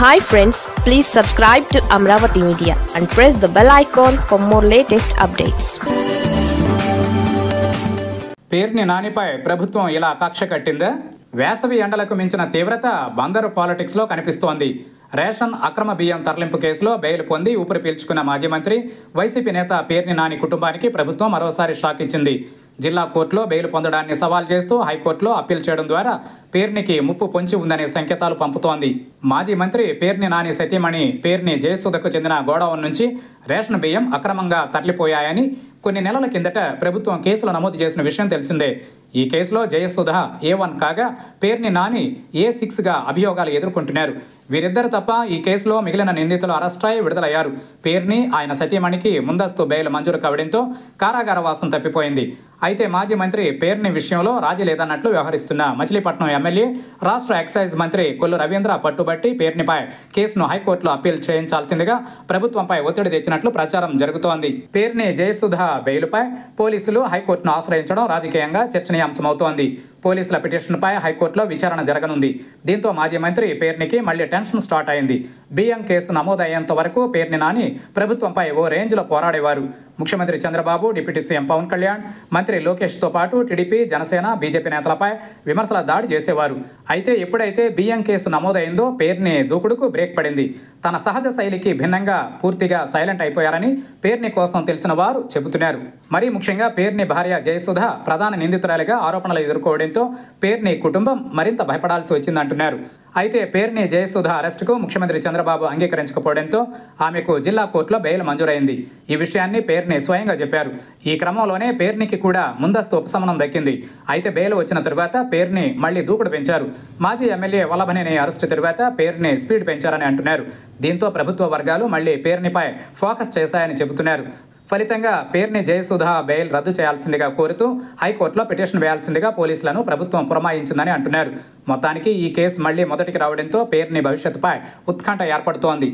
Hi friends, please subscribe to Amravati Media and press the bell icon for more latest updates. Perni నానిపై ప్రభుత్వం ఇలా కక్ష కట్టిందా? వేసవి ఎండలకు మించిన తీవ్రత బందరు పాలిటిక్స్లో కనిపిస్తోంది. రేషన్ అక్రమ బియ్యం తరలింపు కేసులో బెయిల్ పొంది ఊపిరి పీల్చుకున్న మాజీ మంత్రి వైసీపీ నేత పేర్ని నాని కుటుంబానికి ప్రభుత్వం మరోసారి షాక్ ఇచ్చింది. జిల్లా కోర్టులో బెయిల్ పొందడాన్ని సవాల్ చేస్తూ హైకోర్టులో అప్పీల్ చేయడం ద్వారా పేర్నికి ముప్పు పొంచి ఉందనే సంకేతాలు పంపుతోంది. మాజీ మంత్రి పేర్ని నాని సతీమణి పేర్ని జయసుధకు చెందిన గోడౌన్ నుంచి రేషన్ బియ్యం అక్రమంగా తరలిపోయాయని కొన్ని నెలల కిందట ప్రభుత్వం కేసులు నమోదు చేసిన విషయం తెలిసిందే. ఈ కేసులో జయసుధ A1 కాగా పేర్ని నాని A6గా అభియోగాలు ఎదుర్కొంటున్నారు. వీరిద్దరు తప్ప ఈ కేసులో మిగిలిన నిందితులు అరెస్ట్ అయి విడుదలయ్యారు. పేర్ని ఆయన సతీమణికి ముందస్తు బెయిల్ మంజూరు కావడంతో కారాగార వాసం తప్పిపోయింది. అయితే మాజీ మంత్రి పేర్ని విషయంలో రాజీ లేదన్నట్లు వ్యవహరిస్తున్న మచిలీపట్నం ఎమ్మెల్యే రాష్ట్ర ఎక్సైజ్ మంత్రి కొల్లు రవీంద్ర పట్టుబట్టి పేర్నిపై కేసును హైకోర్టులో అప్పీల్ చేయించాల్సిందిగా ప్రభుత్వంపై ఒత్తిడి తెచ్చినట్లు ప్రచారం జరుగుతోంది. పేర్ని జయసుధ బెయిలుపై పోలీసులు హైకోర్టును ఆశ్రయించడం రాజకీయంగా చర్చనీయాంశమవుతోంది. పోలీసుల పిటిషన్పై హైకోర్టులో విచారణ జరగనుంది. దీంతో మాజీ మంత్రి పేర్నికి మళ్లీ టెన్షన్ స్టార్ట్ అయింది. బియ్యం కేసు నమోదయ్యేంత వరకు పేర్ని నాని ప్రభుత్వంపై ఓ రేంజ్లో పోరాడేవారు. ముఖ్యమంత్రి చంద్రబాబు, డిప్యూటీ సీఎం పవన్ కళ్యాణ్, మంత్రి లోకేష్తో పాటు టీడీపీ, జనసేన, బీజేపీ నేతలపై విమర్శల దాడి చేసేవారు. అయితే ఎప్పుడైతే బియ్యం కేసు నమోదైందో పేర్ని దూకుడుకు బ్రేక్ పడింది. తన సహజ శైలికి భిన్నంగా పూర్తిగా సైలెంట్ అయిపోయారని పేర్ని కోసం తెలిసిన వారు చెబుతున్నారు. మరీ ముఖ్యంగా పేర్ని భార్య జయసుధ ప్రధాన నిందితురాలిగా ఆరోపణలు ఎదుర్కోవడంతో పేర్ని కుటుంబం మరింత భయపడాల్సి వచ్చిందంటున్నారు. అయితే పేర్ని జయసుధ అరెస్టుకు ముఖ్యమంత్రి చంద్రబాబు అంగీకరించకపోవడంతో ఆమెకు జిల్లా కోర్టులో బెయిల్ మంజూరైంది. ఈ విషయాన్ని పేర్ని స్వయంగా చెప్పారు. ఈ క్రమంలోనే పేర్నికి కూడా ముందస్తు ఉపశమనం దక్కింది. అయితే బెయిల్ వచ్చిన తరువాత పేర్ని మళ్లీ దూకుడు పెంచారు. మాజీ ఎమ్మెల్యే వల్లభనేని అరెస్టు తరువాత పేర్ని స్పీడ్ పెంచారని అంటున్నారు. దీంతో ప్రభుత్వ వర్గాలు మళ్లీ పేర్నిపై ఫోకస్ చేశాయని చెబుతున్నారు. ఫలితంగా పేర్ని జయసుధ బెయిల్ రద్దు చేయాల్సిందిగా కోరుతూ హైకోర్టులో పిటిషన్ వేయాల్సిందిగా పోలీసులను ప్రభుత్వం పురమాయించిందని అంటున్నారు. మొత్తానికి ఈ కేసు మళ్లీ మొదటికి రావడంతో పేర్ని భవిష్యత్తుపై ఉత్కంఠ ఏర్పడుతోంది.